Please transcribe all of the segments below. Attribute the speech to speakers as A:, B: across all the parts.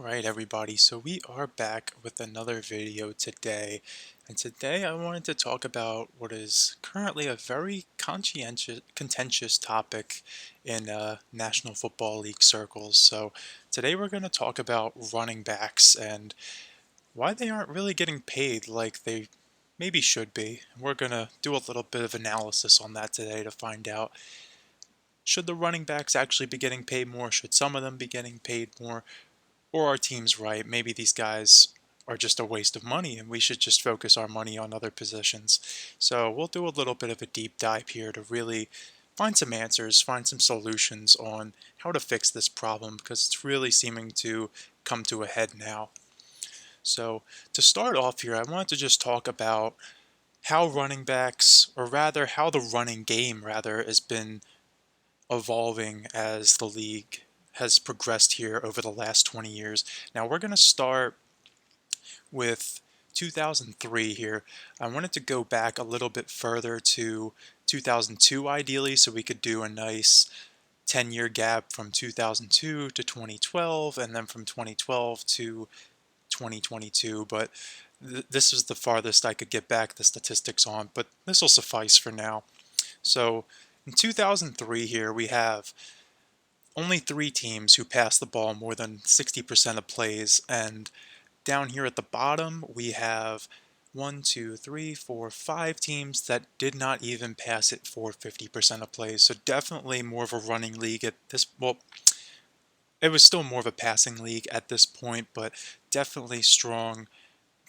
A: Alright everybody, so we are back with another video today, and today I wanted to talk about what is currently a very contentious topic in National Football League circles. So today we're going to talk about running backs and why they aren't really getting paid like they maybe should be. We're going to do a little bit of analysis on that today to find out, should the running backs actually be getting paid more? Should some of them be getting paid more? Or our team's right, maybe these guys are just a waste of money and we should just focus our money on other positions. So we'll do a little bit of a deep dive here to really find some answers, find some solutions on how to fix this problem because it's really seeming to come to a head now. So to start off here, I wanted to just talk about how running backs, or rather how the running game rather, has been evolving as the league has progressed here over the last 20 years. Now we're going to start with 2003 here. I wanted to go back a little bit further to 2002 ideally, so we could do a nice 10-year gap from 2002 to 2012 and then from 2012 to 2022, but this is the farthest I could get back the statistics on, but this will suffice for now. So in 2003 here we have only 3 teams who passed the ball more than 60% of plays, and down here at the bottom we have 5 teams that did not even pass it for 50% of plays. So definitely more of a running league at this, well, it was still more of a passing league at this point, but definitely strong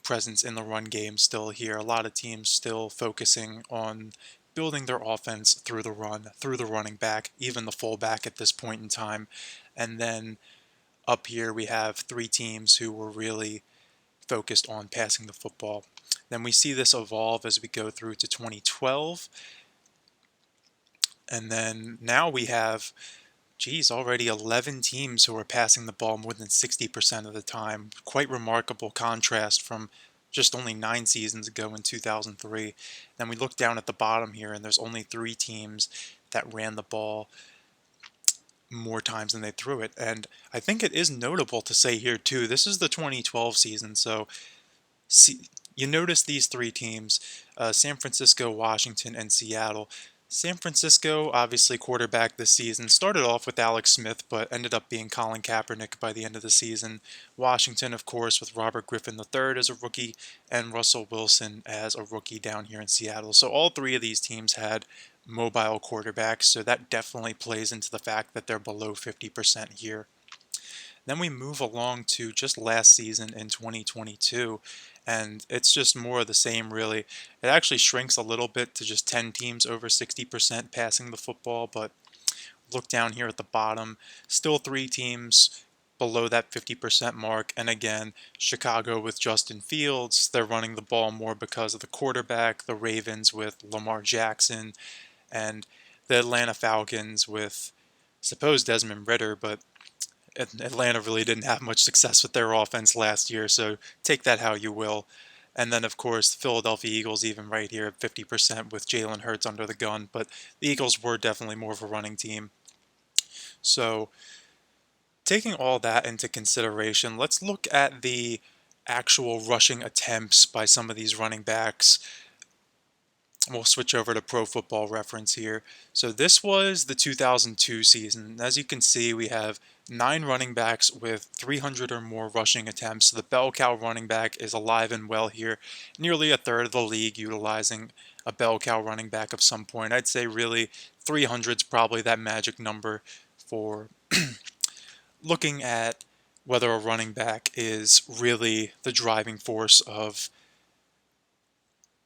A: presence in the run game still here. A lot of teams still focusing on building their offense through the run, through the running back, even the fullback at this point in time. And then up here we have 3 teams who were really focused on passing the football. Then we see this evolve as we go through to 2012. And then now we have, already 11 teams who are passing the ball more than 60% of the time. Quite remarkable contrast from just only 9 seasons ago in 2003. Then we look down at the bottom here, and there's only 3 teams that ran the ball more times than they threw it. And I think it is notable to say here too, this is the 2012 season, so you notice these 3 teams, San Francisco, Washington, and Seattle. San Francisco, obviously quarterback this season, started off with Alex Smith, but ended up being Colin Kaepernick by the end of the season. Washington, of course, with Robert Griffin III as a rookie, and Russell Wilson as a rookie down here in Seattle. So all 3 of these teams had mobile quarterbacks, so that definitely plays into the fact that they're below 50% here. Then we move along to just last season in 2022, and it's just more of the same, really. It actually shrinks a little bit to just 10 teams over 60% passing the football, but look down here at the bottom, still 3 teams below that 50% mark. And again, Chicago with Justin Fields, they're running the ball more because of the quarterback, the Ravens with Lamar Jackson, and the Atlanta Falcons with supposed Desmond Ridder, but Atlanta really didn't have much success with their offense last year, so take that how you will. And then, of course, the Philadelphia Eagles even right here at 50% with Jalen Hurts under the gun, but the Eagles were definitely more of a running team. So taking all that into consideration, let's look at the actual rushing attempts by some of these running backs. We'll switch over to Pro Football Reference here. So this was the 2002 season. As you can see, we have 9 running backs with 300 or more rushing attempts. So the bell cow running back is alive and well here. Nearly a third of the league utilizing a bell cow running back of some point. I'd say really 300 is probably that magic number for looking at whether a running back is really the driving force of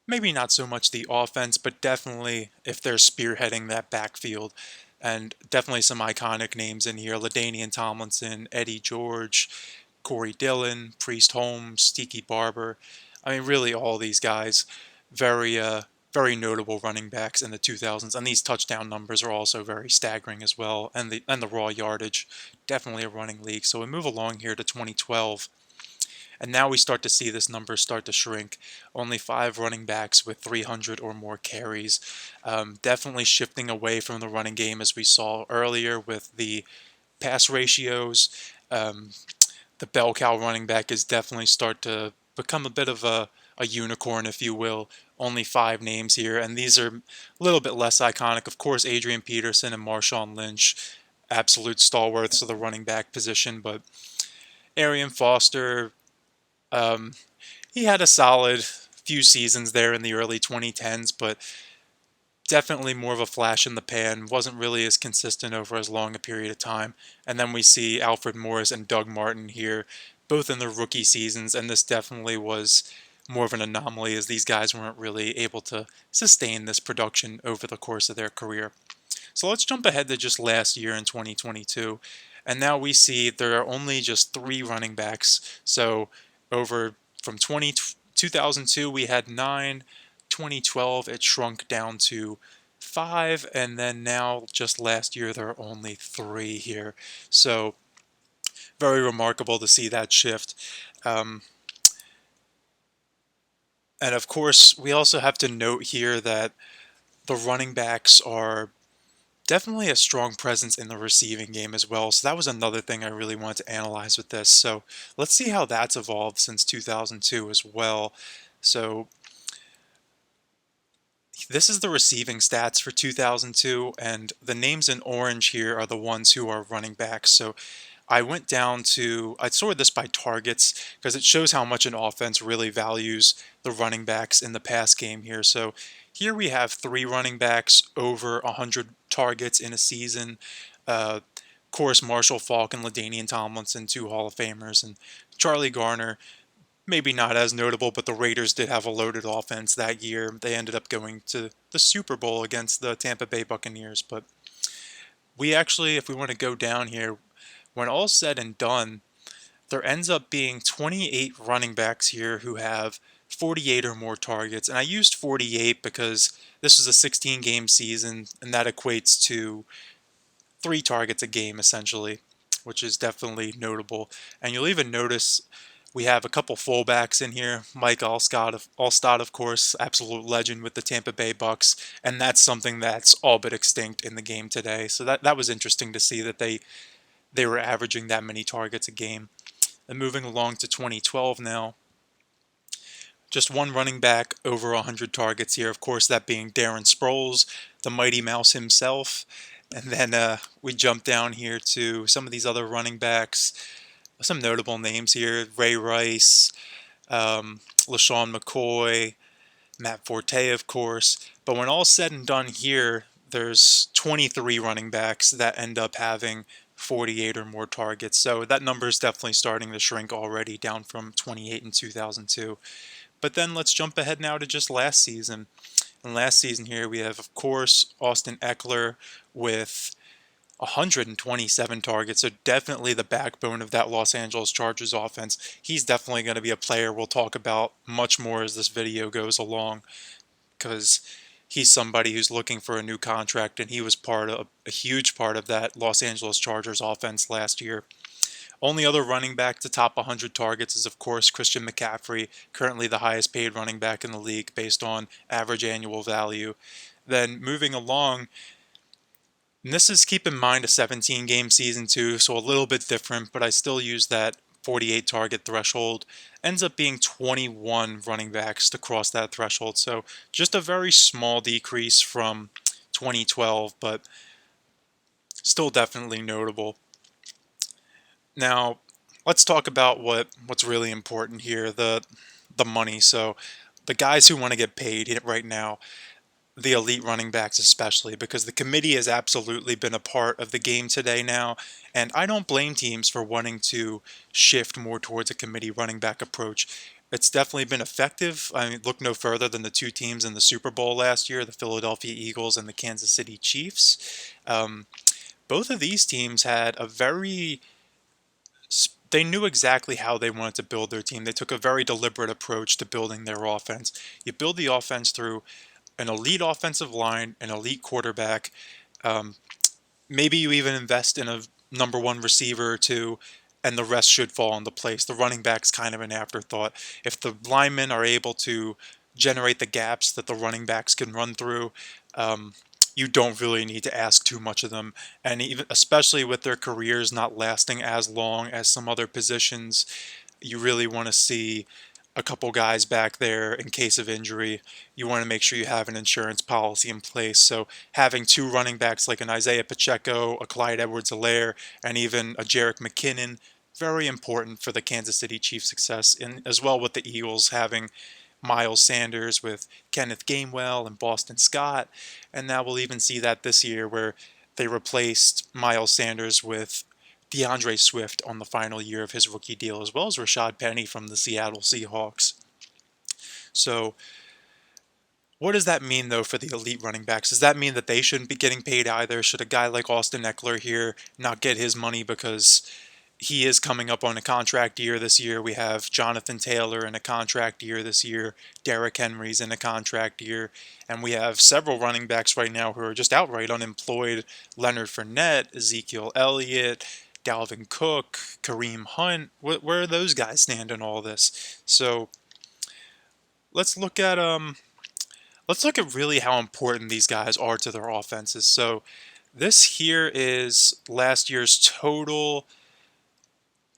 A: maybe not so much the offense, but definitely if they're spearheading that backfield. And definitely some iconic names in here: LaDainian Tomlinson, Eddie George, Corey Dillon, Priest Holmes, Tiki Barber. I mean, really all these guys, very very notable running backs in the 2000s, and these touchdown numbers are also very staggering as well, and the raw yardage, definitely a running league. So we move along here to 2012. And now we start to see this number start to shrink. Only 5 running backs with 300 or more carries. Definitely shifting away from the running game as we saw earlier with the pass ratios. the bell cow running back is definitely start to become a bit of a unicorn, if you will. Only 5 names here, and these are a little bit less iconic. Of course, Adrian Peterson and Marshawn Lynch, absolute stalwarts of the running back position, but Arian Foster, um, he had a solid few seasons there in the early 2010s, but definitely more of a flash in the pan, wasn't really as consistent over as long a period of time. And then we see Alfred Morris and Doug Martin here, both in their rookie seasons, and this definitely was more of an anomaly as these guys weren't really able to sustain this production over the course of their career. So let's jump ahead to just last year in 2022. And now we see there are only just 3 running backs. So over from 2002, we had 9. 2012, it shrunk down to 5. And then now, just last year, there are only 3 here. So very remarkable to see that shift. Um, and of course, we also have to note here that the running backs are definitely a strong presence in the receiving game as well. So that was another thing I really wanted to analyze with this. So let's see how that's evolved since 2002 as well. So this is the receiving stats for 2002, and the names in orange here are the ones who are running backs. So I sorted this by targets because it shows how much an offense really values the running backs in the pass game here. So here we have 3 running backs over 100 targets in a season. Of course, Marshall Faulk and LaDainian Tomlinson, 2 Hall of Famers, and Charlie Garner, maybe not as notable, but the Raiders did have a loaded offense that year. They ended up going to the Super Bowl against the Tampa Bay Buccaneers. But we actually, if we want to go down here, when all's said and done, there ends up being 28 running backs here who have 48 or more targets. And I used 48 because this was a 16-game season, and that equates to 3 targets a game, essentially, which is definitely notable. And you'll even notice we have a couple fullbacks in here. Mike Alstott, of course, absolute legend with the Tampa Bay Bucks, and that's something that's all but extinct in the game today. So that was interesting to see that they were averaging that many targets a game. And moving along to 2012 now, just 1 running back over 100 targets here. Of course, that being Darren Sproles, the Mighty Mouse himself. And then we jump down here to some of these other running backs. Some notable names here: Ray Rice, LaShawn McCoy, Matt Forte, of course. But when all's said and done here, there's 23 running backs that end up having 48 or more targets. So that number is definitely starting to shrink already, down from 28 in 2002. But then let's jump ahead now to just last season. And last season here we have, of course, Austin Eckler with 127 targets, so definitely the backbone of that Los Angeles Chargers offense. He's definitely going to be a player we'll talk about much more as this video goes along, because he's somebody who's looking for a new contract, and he was a huge part of that Los Angeles Chargers offense last year. Only other running back to top 100 targets is, of course, Christian McCaffrey, currently the highest paid running back in the league based on average annual value. Then moving along, and this is, keep in mind, a 17-game season too, so a little bit different, but I still use that 48 target threshold. Ends up being 21 running backs to cross that threshold, so just a very small decrease from 2012, but still definitely notable. Now, let's talk about what's really important here, the money. So the guys who want to get paid right now, the elite running backs especially, because the committee has absolutely been a part of the game today now, and I don't blame teams for wanting to shift more towards a committee running back approach. It's definitely been effective. I mean, look no further than the 2 teams in the Super Bowl last year, the Philadelphia Eagles and the Kansas City Chiefs. Both of these teams had they knew exactly how they wanted to build their team. They took a very deliberate approach to building their offense. You build the offense through an elite offensive line, an elite quarterback. Um, Maybe you even invest in a number 1 receiver or 2, and the rest should fall into place. The running back's kind of an afterthought. If the linemen are able to generate the gaps that the running backs can run through, you don't really need to ask too much of them. And even especially with their careers not lasting as long as some other positions, you really want to see a couple guys back there in case of injury. You want to make sure you have an insurance policy in place. So having two running backs like an Isaiah Pacheco, a Clyde Edwards-Helaire, and even a Jerick McKinnon, very important for the Kansas City Chiefs' success, and as well with the Eagles having Miles Sanders with Kenneth Gainwell and Boston Scott. And now we'll even see that this year where they replaced Miles Sanders with DeAndre Swift on the final year of his rookie deal, as well as Rashad Penny from the Seattle Seahawks. So, what does that mean, though, for the elite running backs? Does that mean that they shouldn't be getting paid either? Should a guy like Austin Eckler here not get his money because he is coming up on a contract year this year? We have Jonathan Taylor in a contract year this year. Derrick Henry's in a contract year. And we have several running backs right now who are just outright unemployed. Leonard Fournette, Ezekiel Elliott, Dalvin Cook, Kareem Hunt. Where are those guys stand in all this? So let's look at really how important these guys are to their offenses. So this here is last year's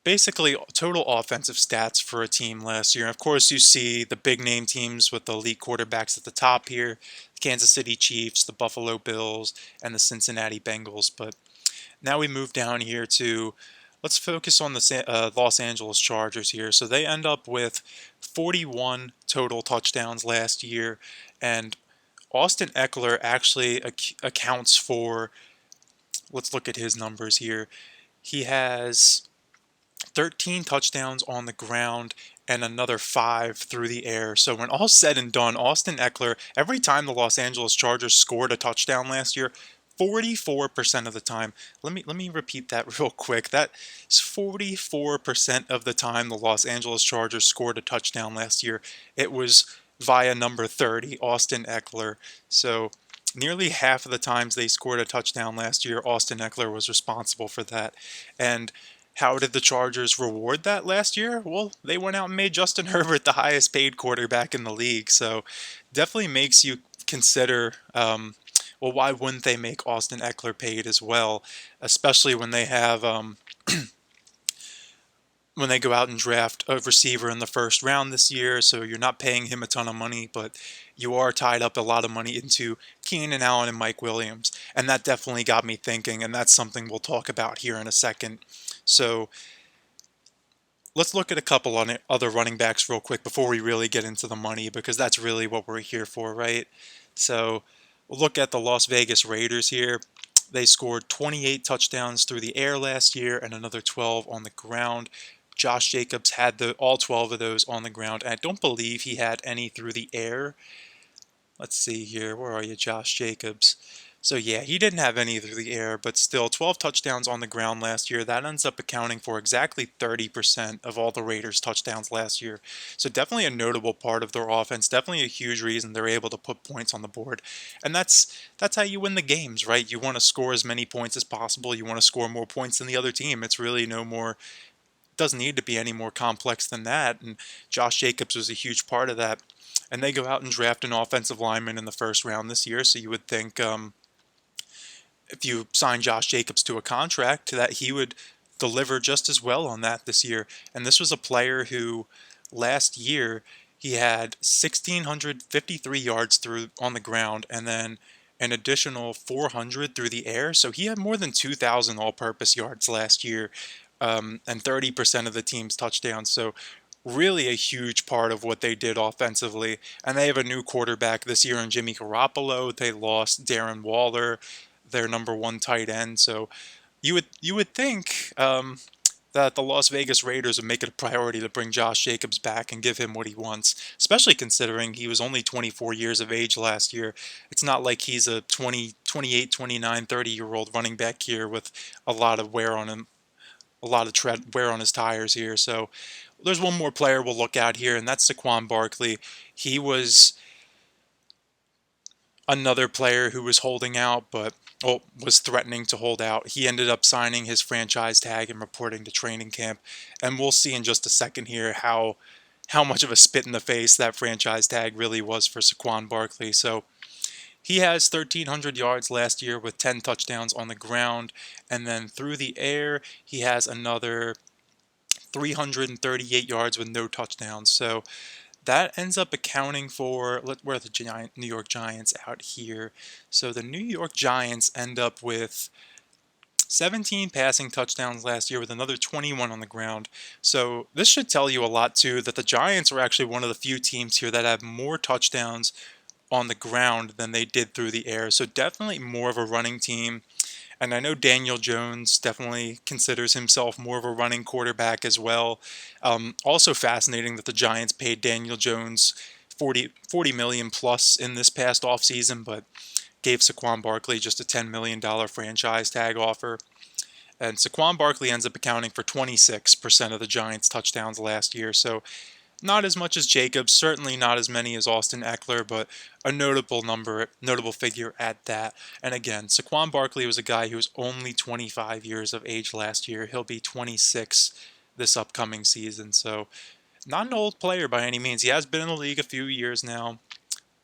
A: basically total offensive stats for a team last year. And of course, you see the big name teams with the elite quarterbacks at the top here: the Kansas City Chiefs, the Buffalo Bills, and the Cincinnati Bengals. But now we move down here to, let's focus on the Los Angeles Chargers here. So they end up with 41 total touchdowns last year, and Austin Eckler actually accounts for, let's look at his numbers here. He has 13 touchdowns on the ground and another 5 through the air. So when all's said and done, Austin Eckler, every time the Los Angeles Chargers scored a touchdown last year, 44% of the time. Let me repeat that real quick. That is 44% of the time the Los Angeles Chargers scored a touchdown last year. It was via number 30, Austin Eckler. So nearly half of the times they scored a touchdown last year, Austin Eckler was responsible for that. And how did the Chargers reward that last year? Well, they went out and made Justin Herbert the highest paid quarterback in the league. So definitely makes you consider, well, why wouldn't they make Austin Eckler paid as well, especially when they have when they go out and draft a receiver in the first round this year. So you're not paying him a ton of money, but you are tied up a lot of money into Keenan Allen and Mike Williams. And that definitely got me thinking, and that's something we'll talk about here in a second. So let's look at a couple on other running backs real quick before we really get into the money, because that's really what we're here for, right? So we'll look at the Las Vegas Raiders here. They scored 28 touchdowns through the air last year and another 12 on the ground. Josh Jacobs had all 12 of those on the ground, and I don't believe he had any through the air. Let's see here. Where are you, Josh Jacobs? So yeah, he didn't have any through the air, but still 12 touchdowns on the ground last year. That ends up accounting for exactly 30% of all the Raiders' touchdowns last year. So definitely a notable part of their offense, definitely a huge reason they're able to put points on the board. And that's how you win the games, right? You want to score as many points as possible. You want to score more points than the other team. It's really no more, doesn't need to be any more complex than that. And Josh Jacobs was a huge part of that. And they go out and draft an offensive lineman in the first round this year. So you would think, if you sign Josh Jacobs to a contract, that he would deliver just as well on that this year. And this was a player who last year he had 1,653 yards through on the ground and then an additional 400 through the air. So he had more than 2,000 all-purpose yards last year, and 30% of the team's touchdowns. So really a huge part of what they did offensively. And they have a new quarterback this year in Jimmy Garoppolo. They lost Darren Waller, their number one tight end. So you would think that the Las Vegas Raiders would make it a priority to bring Josh Jacobs back and give him what he wants, especially considering he was only 24 years of age last year. It's not like he's a 20, 28, 29, 30-year-old running back here with a lot of wear on him, a lot of wear on his tires here. So there's one more player we'll look at here, and that's Saquon Barkley. He was another player who was holding out, but was threatening to hold out. He ended up signing his franchise tag and reporting to training camp. And we'll see in just a second here how much of a spit in the face that franchise tag really was for Saquon Barkley. So He has 1,300 yards last year with 10 touchdowns on the ground, and then through the air, he has another 338 yards with no touchdowns. So that ends up accounting for, where are the New York Giants out here? So the New York Giants end up with 17 passing touchdowns last year with another 21 on the ground. So this should tell you a lot too, that the Giants are actually one of the few teams here that have more touchdowns on the ground than they did through the air. So definitely more of a running team. And I know Daniel Jones definitely considers himself more of a running quarterback as well. Also fascinating that the Giants paid Daniel Jones 40 million plus in this past offseason, but gave Saquon Barkley just a $10 million franchise tag offer. And Saquon Barkley ends up accounting for 26% of the Giants' touchdowns last year. So not as much as Jacobs, certainly not as many as Austin Eckler, but a notable figure at that. And again, Saquon Barkley was a guy who was only 25 years of age last year. He'll be 26 this upcoming season. So not an old player by any means. He has been in the league a few years now.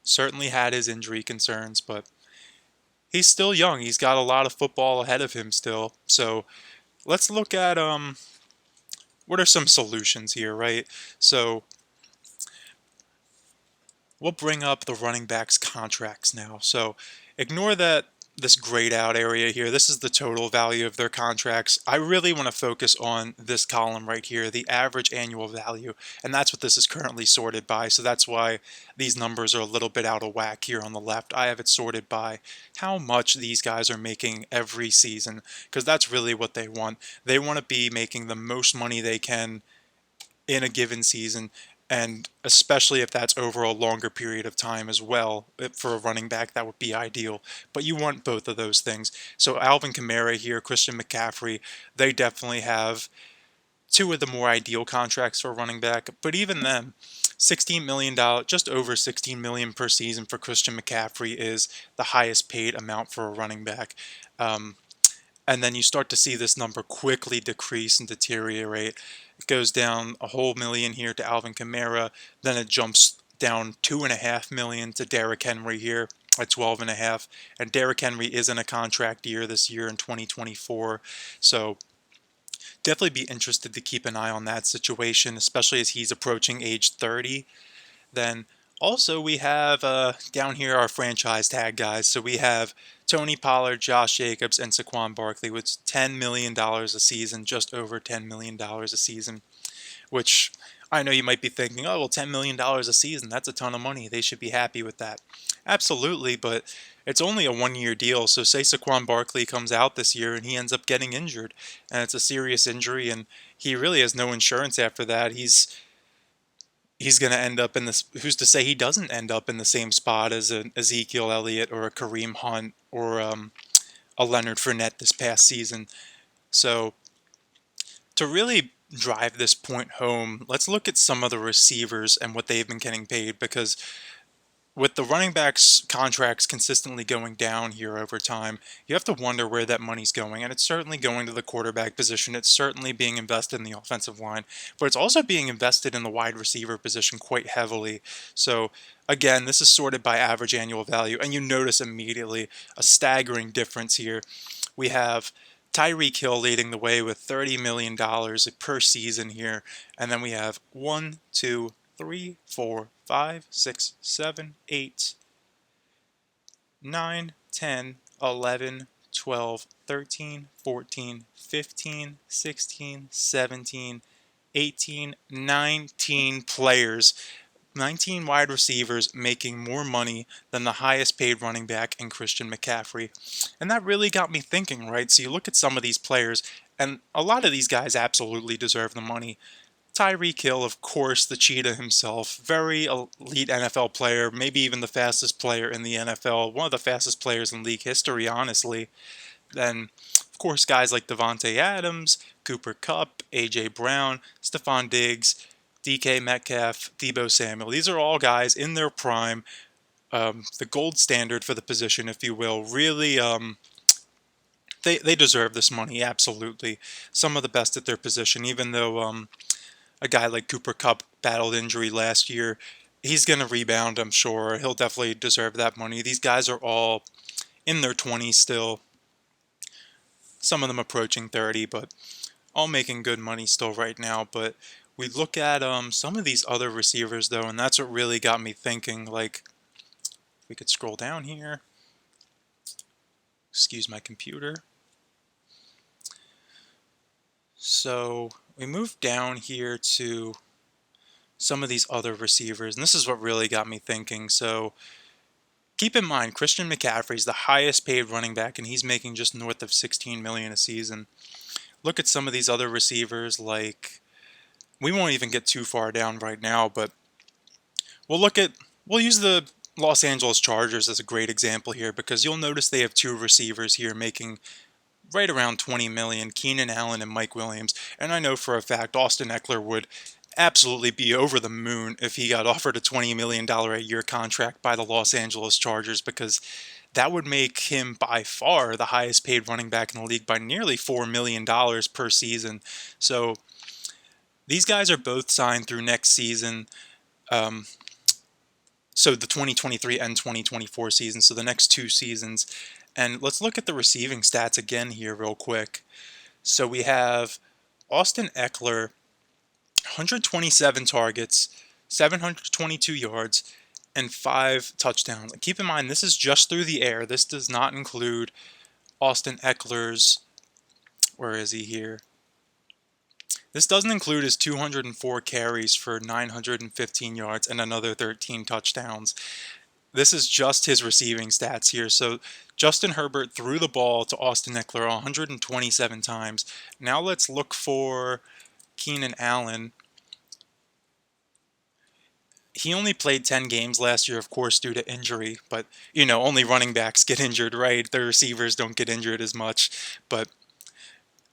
A: Certainly had his injury concerns, but he's still young. He's got a lot of football ahead of him still. So let's look at what are some solutions here, right? So we'll bring up the running backs contracts now. So ignore this grayed out area here. This is the total value of their contracts. I really want to focus on this column right here, the average annual value, and that's what this is currently sorted by. So that's why these numbers are a little bit out of whack here on the left. I have it sorted by how much these guys are making every season, because that's really what they want. They want to be making the most money they can in a given season, and especially if that's over a longer period of time as well. For a running back, that would be ideal. But you want both of those things. So Alvin Kamara here, Christian McCaffrey, they definitely have two of the more ideal contracts for a running back. But even then, $16 million, just over $16 million per season for Christian McCaffrey is the highest paid amount for a running back. Um, and then you start to see this number quickly decrease and deteriorate. It goes down a whole million here to Alvin Kamara, then it jumps down 2.5 million to Derrick Henry here at 12.5, and Derrick Henry is in a contract year this year in 2024, so definitely be interested to keep an eye on that situation, especially as he's approaching age 30. Then also we have down here our franchise tag guys. So we have Tony Pollard, Josh Jacobs, and Saquon Barkley with $10 million a season, just over $10 million a season, which I know you might be thinking, oh, well, $10 million a season, that's a ton of money. They should be happy with that. Absolutely, but it's only a 1 year deal. So say Saquon Barkley comes out this year and he ends up getting injured, and it's a serious injury, and he really has no insurance after that. He's going to end up in this. Who's to say he doesn't end up in the same spot as an Ezekiel Elliott or a Kareem Hunt or a Leonard Fournette this past season? So to really drive this point home, let's look at some of the receivers and what they've been getting paid, because with the running backs contracts consistently going down here over time, you have to wonder where that money's going. And it's certainly going to the quarterback position. It's certainly being invested in the offensive line, but it's also being invested in the wide receiver position quite heavily. So again, this is sorted by average annual value, and you notice immediately a staggering difference here. We have Tyreek Hill leading the way with $30 million per season here. And then we have 1, 2, 3, 4, 5, 6, 7, 8, 9, 10, 11, 12, 13, 14, 15, 16, 17, 18, 19 players, 19 wide receivers making more money than the highest paid running back in Christian McCaffrey. And that really got me thinking, right? So you look at some of these players, and a lot of these guys absolutely deserve the money. Tyreek Hill, of course, the cheetah himself, very elite NFL player, maybe even the fastest player in the NFL, one of the fastest players in league history, honestly. Then, of course, guys like Devontae Adams, Cooper Kupp, A.J. Brown, Stephon Diggs, DK Metcalf, Deebo Samuel. These are all guys in their prime, the gold standard for the position, if you will. Really, they deserve this money, absolutely. Some of the best at their position, even though a guy like Cooper Kupp battled injury last year. he's going to rebound, I'm sure. He'll definitely deserve that money. These guys are all in their 20s still. Some of them approaching 30, but all making good money still right now. But we look at some of these other receivers, though, and that's what really got me thinking. Like, we could scroll down here. Excuse my computer. So we move down here to some of these other receivers, and this is what really got me thinking. So keep in mind, Christian McCaffrey's the highest paid running back, and he's making just north of $16 million a season. Look at some of these other receivers, like, we won't even get too far down right now, but we'll use the Los Angeles Chargers as a great example here, because you'll notice they have two receivers here making right around 20 million, Keenan Allen and Mike Williams. And I know for a fact Austin Eckler would absolutely be over the moon if he got offered a $20 million a year contract by the Los Angeles Chargers, because that would make him by far the highest paid running back in the league by nearly $4 million per season. So these guys are both signed through next season. So the 2023 and 2024 season, so the next two seasons. And let's look at the receiving stats again here real quick. So we have Austin Eckler, 127 targets, 722 yards, and 5 touchdowns. And keep in mind, this is just through the air. This does not include Austin Eckler's, where is he here? This doesn't include his 204 carries for 915 yards and another 13 touchdowns. This is just his receiving stats here. So Justin Herbert threw the ball to Austin Eckler 127 times. Now let's look for Keenan Allen. He only played 10 games last year, of course, due to injury. But, only running backs get injured, right? The receivers don't get injured as much. But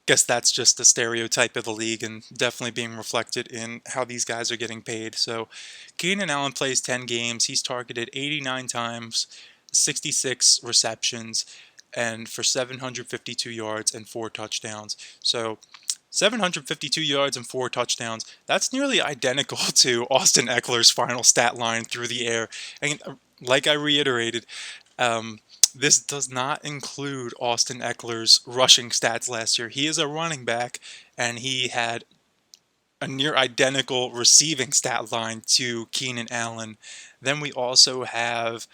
A: guess that's just a stereotype of the league and definitely being reflected in how these guys are getting paid. So Keenan Allen plays 10 games. He's targeted 89 times, 66 receptions, and for 752 yards and 4 touchdowns. So 752 yards and 4 touchdowns, that's nearly identical to Austin Eckler's final stat line through the air. And like I reiterated, this does not include Austin Eckler's rushing stats last year. He is a running back, and he had a near identical receiving stat line to Keenan Allen. Then we also have,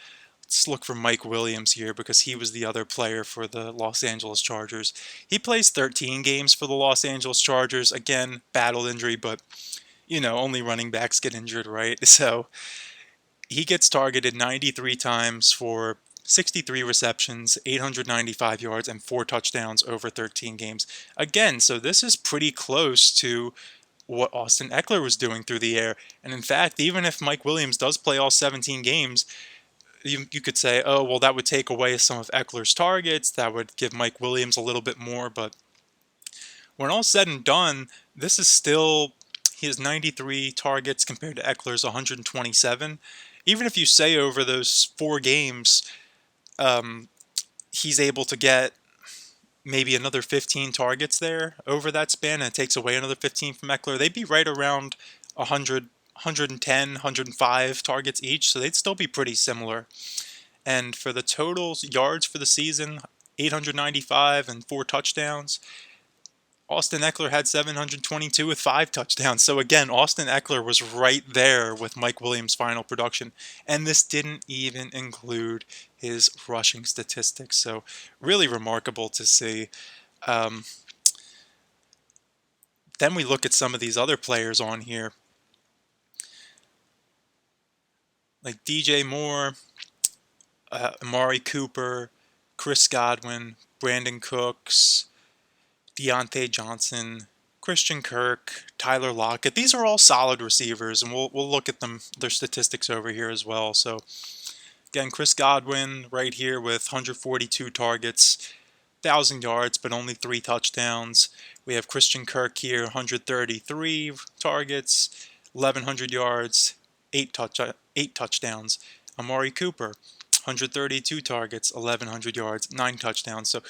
A: let's look for Mike Williams here, because he was the other player for the Los Angeles Chargers. He plays 13 games for the Los Angeles Chargers. Again, battle injury, but, only running backs get injured, right? So he gets targeted 93 times for 63 receptions, 895 yards, and 4 touchdowns over 13 games. Again, so this is pretty close to what Austin Eckler was doing through the air. And in fact, even if Mike Williams does play all 17 games, you could say, oh, well, that would take away some of Eckler's targets. That would give Mike Williams a little bit more. But when all's said and done, this is still, he has 93 targets compared to Eckler's 127. Even if you say over those 4 games, he's able to get maybe another 15 targets there over that span, and it takes away another 15 from Eckler, they'd be right around 100, 110, 105 targets each, so they'd still be pretty similar. And for the total yards for the season, 895 and 4 touchdowns. Austin Eckler had 722 with 5 touchdowns. So again, Austin Eckler was right there with Mike Williams' final production. And this didn't even include his rushing statistics. So really remarkable to see. Then we look at some of these other players on here, like DJ Moore, Amari Cooper, Chris Godwin, Brandon Cooks, Deontay Johnson, Christian Kirk, Tyler Lockett. These are all solid receivers, and we'll look at their statistics over here as well. So again, Chris Godwin right here with 142 targets, 1,000 yards, but only 3 touchdowns. We have Christian Kirk here, 133 targets, 1,100 yards, 8 touchdowns. Amari Cooper, 132 targets, 1,100 yards, 9 touchdowns. So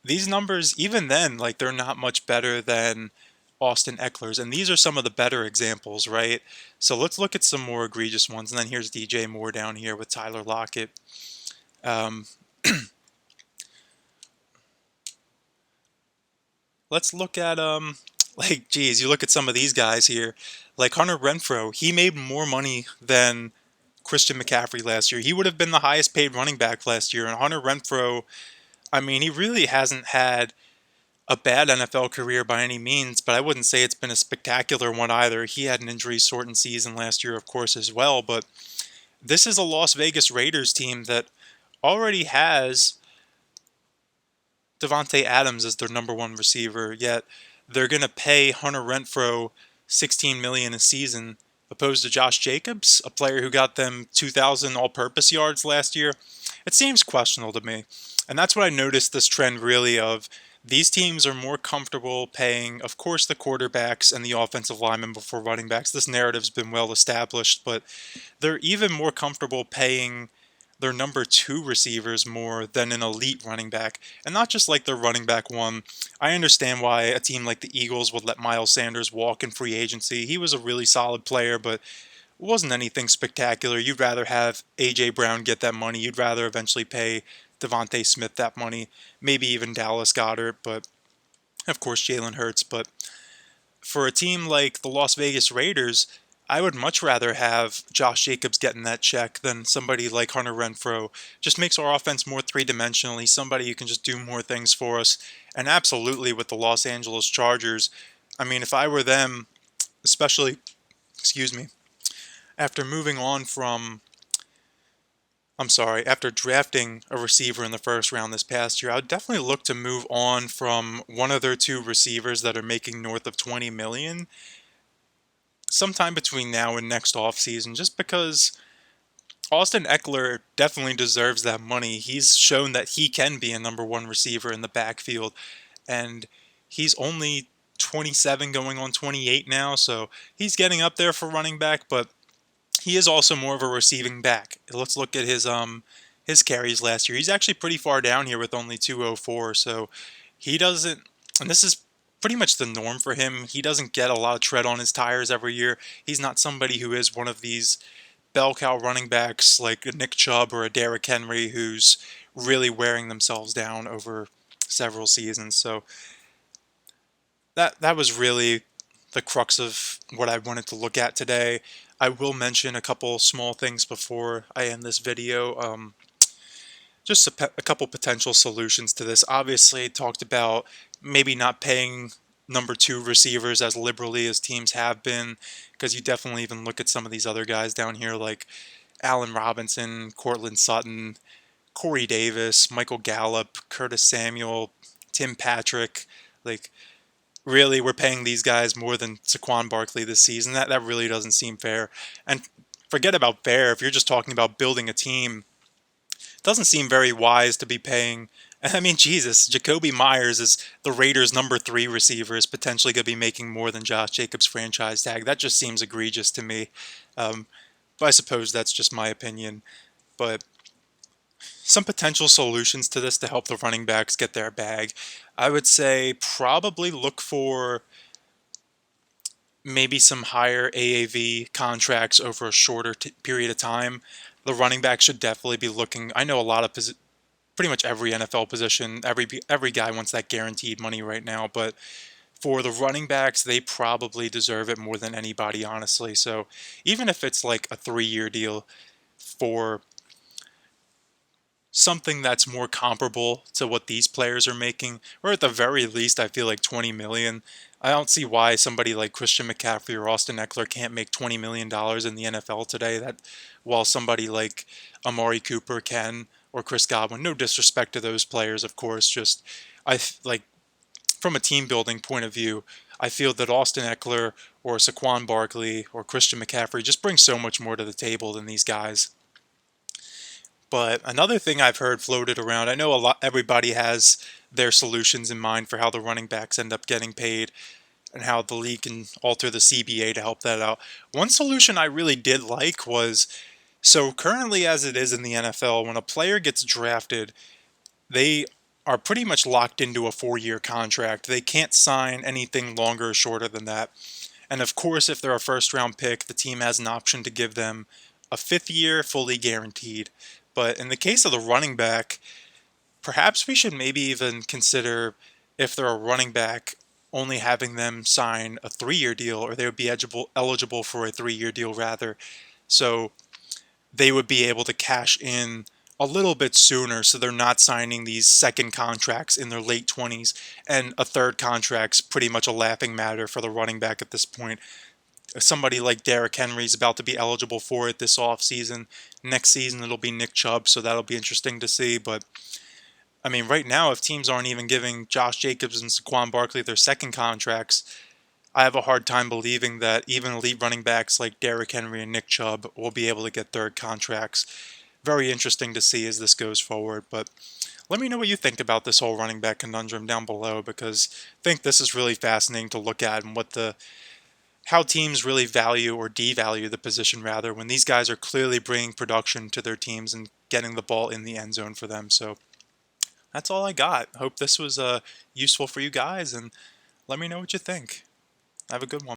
A: these numbers, even then, like, they're not much better than Austin Eckler's, and these are some of the better examples, right? So let's look at some more egregious ones, and then here's DJ Moore down here with Tyler Lockett. Um, let's look at like, geez, you look at some of these guys here, like Hunter Renfrow. He made more money than Christian McCaffrey last year. He would have been the highest paid running back last year, and Hunter Renfrow, I mean, he really hasn't had a bad NFL career by any means, but I wouldn't say it's been a spectacular one either. He had an injury-shortened season last year, of course, as well, but this is a Las Vegas Raiders team that already has Devontae Adams as their number one receiver, yet they're going to pay Hunter Renfrow $16 million a season, opposed to Josh Jacobs, a player who got them 2,000 all-purpose yards last year. It seems questionable to me, and that's what I noticed this trend really of. These teams are more comfortable paying, of course, the quarterbacks and the offensive linemen before running backs. This narrative's been well established, but they're even more comfortable paying their number two receivers more than an elite running back. And not just like their running back one. I understand why a team like the Eagles would let Miles Sanders walk in free agency. He was a really solid player, but it wasn't anything spectacular. You'd rather have A.J. Brown get that money. You'd rather eventually pay Devontae Smith that money. Maybe even Dallas Goedert, but of course Jalen Hurts. But for a team like the Las Vegas Raiders, I would much rather have Josh Jacobs getting that check than somebody like Hunter Renfrow. Just makes our offense more three-dimensional. He's somebody who can just do more things for us. And absolutely with the Los Angeles Chargers, I mean, if I were them, especially, excuse me, after moving on from, after drafting a receiver in the first round this past year, I would definitely look to move on from one of their two receivers that are making north of 20 million sometime between now and next offseason, just because Austin Eckler definitely deserves that money. He's shown that he can be a number one receiver in the backfield, and he's only 27 going on 28 now, so he's getting up there for running back, but he is also more of a receiving back. Let's look at his carries last year. He's actually pretty far down here with only 204, so he doesn't, and this is pretty much the norm for him. He doesn't get a lot of tread on his tires every year. He's not somebody who is one of these bell cow running backs like a Nick Chubb or a Derrick Henry who's really wearing themselves down over several seasons. So that was really the crux of what I wanted to look at today. I will mention a couple small things before I end this video. Just a couple potential solutions to this. Obviously, talked about maybe not paying number two receivers as liberally as teams have been, because you definitely even look at some of these other guys down here like Allen Robinson, Cortland Sutton, Corey Davis, Michael Gallup, Curtis Samuel, Tim Patrick. Like, really, we're paying these guys more than Saquon Barkley this season. That really doesn't seem fair. And forget about fair. If you're just talking about building a team, doesn't seem very wise to be paying. I mean, Jesus, Jacoby Myers is the Raiders' number three receiver, is potentially going to be making more than Josh Jacobs' franchise tag. That just seems egregious to me. But I suppose that's just my opinion. But some potential solutions to this to help the running backs get their bag. I would say probably look for maybe some higher AAV contracts over a shorter period of time. The running back should definitely be looking. I know a lot of pretty much every NFL position, every guy wants that guaranteed money right now, but for the running backs, they probably deserve it more than anybody, honestly. So even if it's like a 3-year deal for something that's more comparable to what these players are making, or at the very least, I feel like 20 million. I don't see why somebody like Christian McCaffrey or Austin Eckler can't make $20 million in the NFL today, that while somebody like Amari Cooper can, or Chris Godwin. No disrespect to those players, of course, just like from a team building point of view, I feel that Austin Eckler or Saquon Barkley or Christian McCaffrey just bring so much more to the table than these guys. But another thing I've heard floated around, I know everybody has their solutions in mind for how the running backs end up getting paid and how the league can alter the CBA to help that out. One solution I really did like was, so currently as it is in the NFL, when a player gets drafted, they are pretty much locked into a 4-year contract. They can't sign anything longer or shorter than that. And of course, if they're a first round pick, the team has an option to give them a 5th year fully guaranteed. But in the case of the running back, perhaps we should maybe even consider, if they're a running back, only having them sign a 3-year deal, or they would be eligible for a 3-year deal rather. So they would be able to cash in a little bit sooner, so they're not signing these second contracts in their late 20s, and a third contract's pretty much a laughing matter for the running back at this point. Somebody like Derrick Henry is about to be eligible for it this offseason. Next season it'll be Nick Chubb, so that'll be interesting to see. But I mean, right now, if teams aren't even giving Josh Jacobs and Saquon Barkley their second contracts, I have a hard time believing that even elite running backs like Derrick Henry and Nick Chubb will be able to get third contracts. Very interesting to see as this goes forward. But let me know what you think about this whole running back conundrum down below, because I think this is really fascinating to look at, and how teams really value or devalue the position rather, when these guys are clearly bringing production to their teams and getting the ball in the end zone for them. So that's all I got. Hope this was useful for you guys, and let me know what you think. Have a good one.